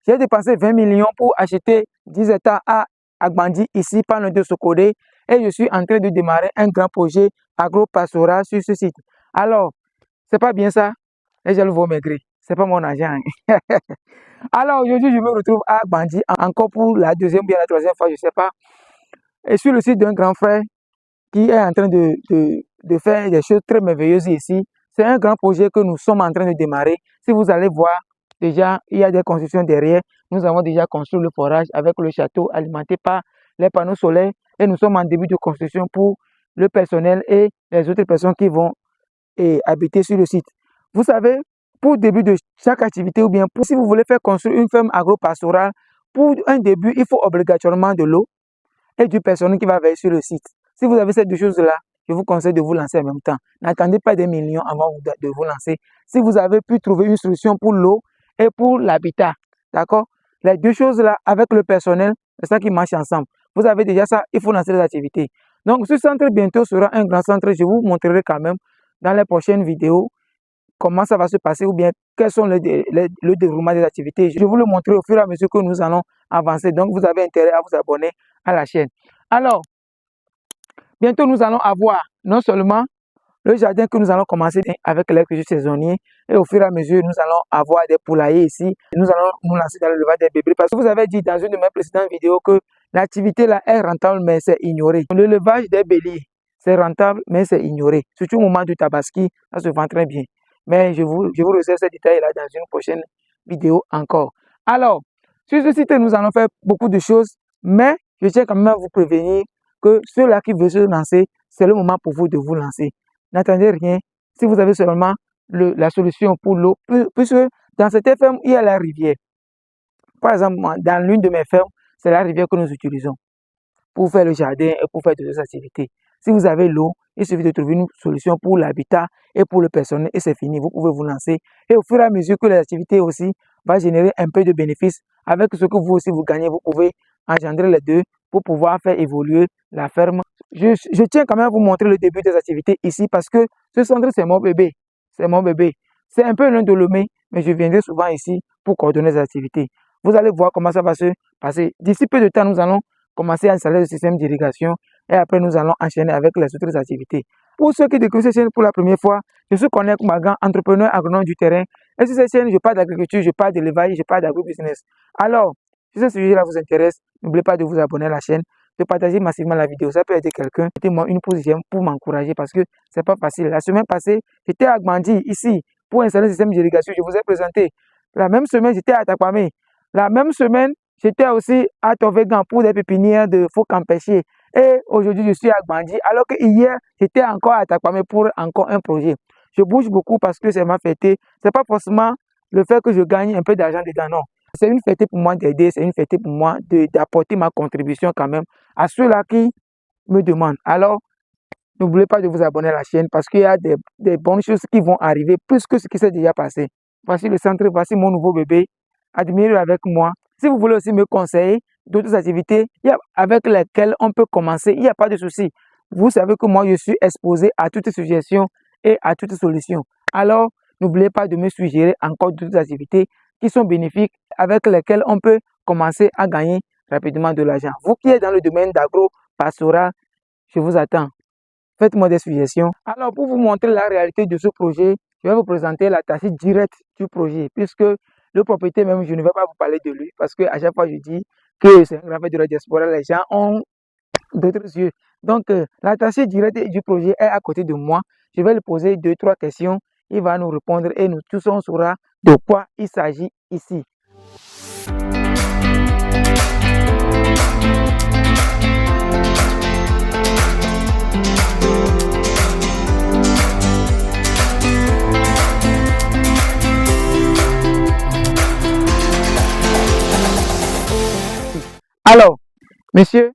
J'ai dépensé 20 millions pour acheter 10 hectares à Agbandi, ici, par le de Sokodé, et je suis en train de démarrer un grand projet agro-pastoral sur ce site. Alors, c'est pas bien ça? Les gens vont maigrir. C'est pas mon argent. Alors, aujourd'hui, je me retrouve à Agbandi, encore pour la deuxième ou bien la troisième fois, je sais pas. Et sur le site d'un grand frère qui est en train de faire des choses très merveilleuses ici. C'est un grand projet que nous sommes en train de démarrer. Si vous allez voir, déjà, il y a des constructions derrière. Nous avons déjà construit le forage avec le château alimenté par les panneaux solaires et nous sommes en début de construction pour le personnel et les autres personnes qui vont habiter sur le site. Vous savez, pour le début de chaque activité ou bien si vous voulez faire construire une ferme agro-pastorale, pour un début, il faut obligatoirement de l'eau et du personnel qui va veiller sur le site. Si vous avez ces deux choses-là, je vous conseille de vous lancer en même temps. N'attendez pas des millions avant de vous lancer. Si vous avez pu trouver une solution pour l'eau et pour l'habitat, d'accord? Les deux choses-là, avec le personnel, c'est ça qui marche ensemble. Vous avez déjà ça, il faut lancer les activités. Donc, ce centre bientôt sera un grand centre. Je vous montrerai quand même dans les prochaines vidéos comment ça va se passer ou bien quels sont le déroulement des activités. Je vais vous le montrer au fur et à mesure que nous allons avancer. Donc, vous avez intérêt à vous abonner à la chaîne. Alors, bientôt, nous allons avoir non seulement le jardin que nous allons commencer avec les cultures saisonniers et au fur et à mesure, nous allons avoir des poulaillers ici. Nous allons nous lancer dans l'élevage des bébés parce que vous avez dit dans une de mes précédentes vidéos que l'activité là est rentable mais c'est ignoré. L'élevage des béliers, c'est rentable mais c'est ignoré. Surtout au moment du tabaski, ça se vend très bien. Mais je vous réserve ces détails là dans une prochaine vidéo encore. Alors, sur ce site, nous allons faire beaucoup de choses, mais je tiens quand même à vous prévenir que ceux-là qui veulent se lancer, c'est le moment pour vous de vous lancer. N'attendez rien si vous avez seulement la solution pour l'eau, puisque dans cette ferme, il y a la rivière. Par exemple, dans l'une de mes fermes, c'est la rivière que nous utilisons pour faire le jardin et pour faire d'autres activités. Si vous avez l'eau, il suffit de trouver une solution pour l'habitat et pour le personnel et c'est fini. Vous pouvez vous lancer. Et au fur et à mesure que les activités aussi vont générer un peu de bénéfices, avec ce que vous aussi vous gagnez, vous pouvez engendrer les deux pour pouvoir faire évoluer la ferme. Je tiens quand même à vous montrer le début des activités ici parce que ce centre, c'est mon bébé. C'est mon bébé. C'est un peu loin de Lomé, mais je viendrai souvent ici pour coordonner les activités. Vous allez voir comment ça va se passer. D'ici peu de temps, nous allons commencer à installer le système d'irrigation et après nous allons enchaîner avec les autres activités. Pour ceux qui découvrent cette chaîne pour la première fois, je suis Corneille Koumagan, entrepreneur agronome du terrain. Et sur cette chaîne, je parle d'agriculture, je parle d'élevage, je parle d'agro-business. Alors, si ce sujet-là vous intéresse, n'oubliez pas de vous abonner à la chaîne, de partager massivement la vidéo. Ça peut aider quelqu'un. Mettez-moi une pouce j'aime pour m'encourager parce que c'est pas facile. La semaine passée, j'étais à Agbandi, ici, pour installer le système d'irrigation. Je vous ai présenté. La même semaine, j'étais à Takwame. La même semaine, j'étais aussi à Tovegan pour des pépinières de faux campéchiers. Et aujourd'hui, je suis à Agbandi. Alors que hier, j'étais encore à Takwame pour encore un projet. Je bouge beaucoup parce que c'est ma fierté. C'est pas forcément le fait que je gagne un peu d'argent dedans, non. C'est une fierté pour moi d'aider, c'est une fierté pour moi d'apporter ma contribution quand même à ceux-là qui me demandent. Alors, n'oubliez pas de vous abonner à la chaîne parce qu'il y a des bonnes choses qui vont arriver plus que ce qui s'est déjà passé. Voici le centre, voici mon nouveau bébé. Admirez-le avec moi. Si vous voulez aussi me conseiller d'autres activités avec lesquelles on peut commencer, il n'y a pas de souci. Vous savez que moi, je suis exposé à toutes suggestions et à toutes solutions. Alors, n'oubliez pas de me suggérer encore d'autres activités qui sont bénéfiques avec lesquelles on peut commencer à gagner rapidement de l'argent. Vous qui êtes dans le domaine d'agro-pastoral, je vous attends. Faites-moi des suggestions. Alors, pour vous montrer la réalité de ce projet, je vais vous présenter la tâche directe du projet, puisque le propriétaire même, je ne vais pas vous parler de lui, parce qu'à chaque fois, je dis que c'est un grand fait de la diaspora, les gens ont d'autres yeux. Donc, la tâche directe du projet est à côté de moi. Je vais lui poser 2-3 questions. Il va nous répondre et nous tous on saura de quoi il s'agit ici. Alors, monsieur,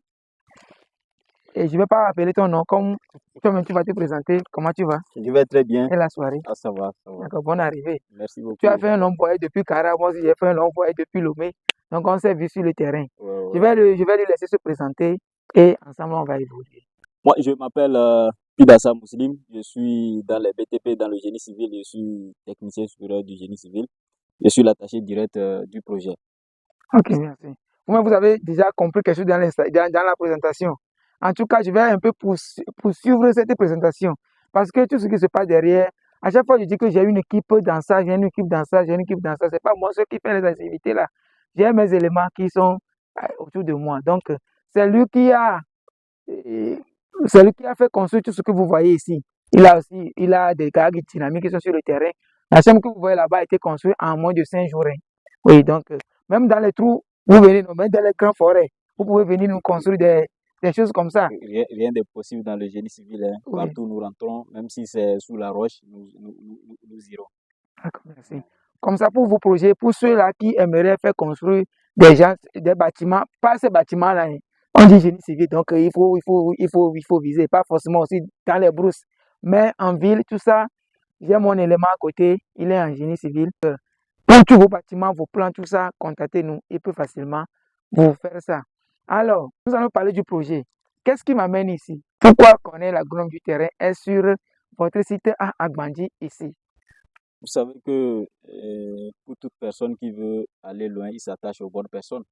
et je ne vais pas appeler ton nom, comme toi-même tu vas te présenter. Comment tu vas? Je vais très bien. Et la soirée? Ah, ça va, ça va. D'accord, bonne arrivée. Merci beaucoup. Tu as fait un long voyage depuis Kara, moi aussi j'ai fait un long voyage depuis Lomé. Donc on s'est vu sur le terrain. Ouais. Je vais lui laisser se présenter et ensemble on va évoluer. Moi, je m'appelle Pidassa Mouslim. Je suis dans les BTP, dans le génie civil. Je suis technicien supérieur du génie civil. Je suis l'attaché direct du projet. Ok, merci. Vous-même, vous avez déjà compris quelque chose dans la présentation. En tout cas, je vais un peu poursuivre cette présentation. Parce que tout ce qui se passe derrière, à chaque fois, je dis que j'ai une équipe dans ça, j'ai une équipe dans ça, j'ai une équipe dans ça. C'est pas moi seul qui fait les activités là. J'ai mes éléments qui sont autour de moi. Donc, c'est lui qui a, euh, c'est lui qui a fait construire tout ce que vous voyez ici. Il a des gars dynamiques qui sont sur le terrain. La chambre que vous voyez là-bas a été construite en moins de 5 jours, hein. Oui, donc, même dans les trous, vous venez, même dans les grandes forêts, vous pouvez venir nous construire des choses comme ça. Rien n'est possible dans le génie civil, hein. Oui, Partout où nous rentrons, même si c'est sous la roche, nous irons. d'accord, merci. Comme ça, pour vos projets, pour ceux-là qui aimeraient faire construire des gens, des bâtiments, pas ces bâtiments-là, hein. On dit génie civil, donc il faut viser, pas forcément aussi dans les brousses, mais en ville, tout ça, j'ai mon élément à côté, il est en génie civil. Pour tous vos bâtiments, vos plans, tout ça, contactez-nous. Il peut facilement vous faire ça. Alors, nous allons parler du projet. Qu'est-ce qui m'amène ici? Pourquoi connaître l'agronome du terrain est sur votre site à Agbandi ici? Vous savez que pour toute personne qui veut aller loin, il s'attache aux bonnes personnes.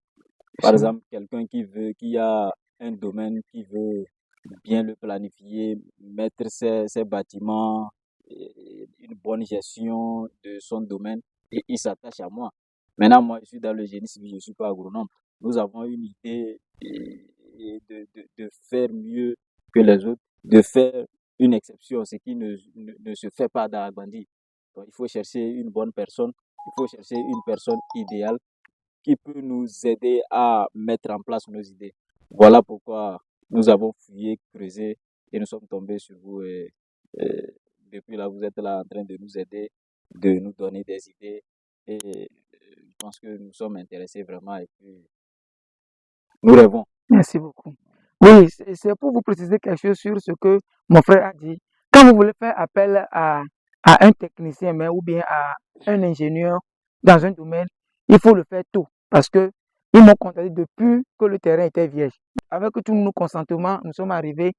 Par Chez moi. exemple, quelqu'un qui a un domaine, qui veut bien le planifier, mettre ses bâtiments, une bonne gestion de son domaine, et il s'attache à moi. Maintenant, moi, je suis dans le génie civil, je ne suis pas agronome. Nous avons une idée de faire mieux que les autres, de faire une exception, ce qui ne se fait pas dans la bandit. Donc, il faut chercher une bonne personne, il faut chercher une personne idéale qui peut nous aider à mettre en place nos idées. Voilà pourquoi nous avons fouillé, creusé et nous sommes tombés sur vous. Et depuis là, vous êtes là en train de nous aider, de nous donner des idées. Et je pense que nous sommes intéressés vraiment et puis nous rêvons. Merci beaucoup. Oui, c'est pour vous préciser quelque chose sur ce que mon frère a dit. Quand vous voulez faire appel à un technicien, mais ou bien à un ingénieur dans un domaine, il faut le faire tôt. Parce que ils m'ont contacté depuis que le terrain était vierge. Avec tous nos consentements, nous sommes arrivés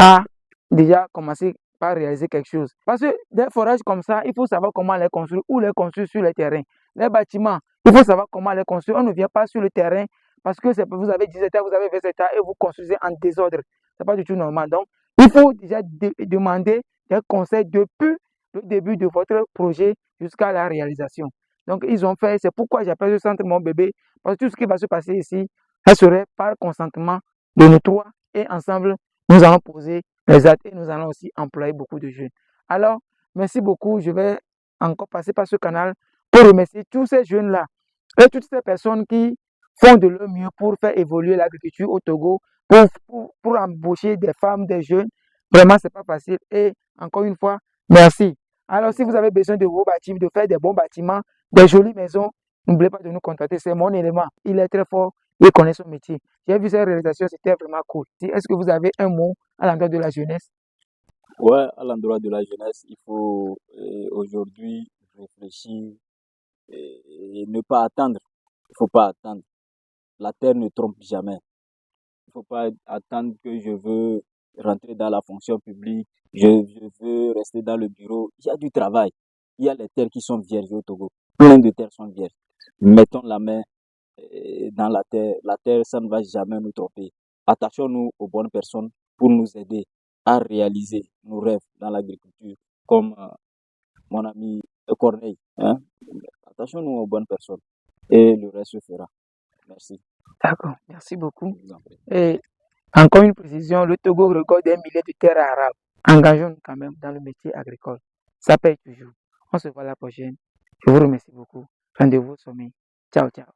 à déjà commencer par réaliser quelque chose. Parce que des forages comme ça, il faut savoir comment les construire ou les construire sur le terrain. Les bâtiments, il faut savoir comment les construire. On ne vient pas sur le terrain parce que vous avez 10 hectares, vous avez 20 hectares et vous construisez en désordre. Ce n'est pas du tout normal. Donc, il faut déjà demander des conseils depuis le début de votre projet jusqu'à la réalisation. Donc, ils ont fait, c'est pourquoi j'appelle ce centre mon bébé, parce que tout ce qui va se passer ici, ça serait par consentement de nous trois et ensemble, nous allons poser les actes et nous allons aussi employer beaucoup de jeunes. Alors, merci beaucoup. Je vais encore passer par ce canal pour remercier tous ces jeunes-là et toutes ces personnes qui font de leur mieux pour faire évoluer l'agriculture au Togo, pour embaucher des femmes, des jeunes. Vraiment, ce n'est pas facile. Et encore une fois, merci. Alors, si vous avez besoin de vos bâtiments, de faire des bons bâtiments, des jolies maisons, n'oubliez pas de nous contacter. C'est mon élément. Il est très fort. Il connaît son métier. J'ai vu cette réalisation, c'était vraiment cool. Est-ce que vous avez un mot à l'endroit de la jeunesse? Ouais, à l'endroit de la jeunesse, il faut aujourd'hui réfléchir et ne pas attendre. Il ne faut pas attendre. La terre ne trompe jamais. Il ne faut pas attendre que je veux rentrer dans la fonction publique, je veux rester dans le bureau. Il y a du travail. Il y a les terres qui sont vierges au Togo. Plein de terres sont vierges. Mettons la main dans la terre. La terre, ça ne va jamais nous tromper. Attachons-nous aux bonnes personnes pour nous aider à réaliser nos rêves dans l'agriculture, comme mon ami Corneille, hein. Attachons-nous aux bonnes personnes et le reste se fera. Merci. D'accord, merci beaucoup. Je vous en prie. Et encore une précision, le Togo regorge des milliers de terres arables. Engageons-nous quand même dans le métier agricole. Ça paye toujours. On se voit la prochaine. Je vous remercie beaucoup. Rendez-vous au sommet. Ciao, ciao.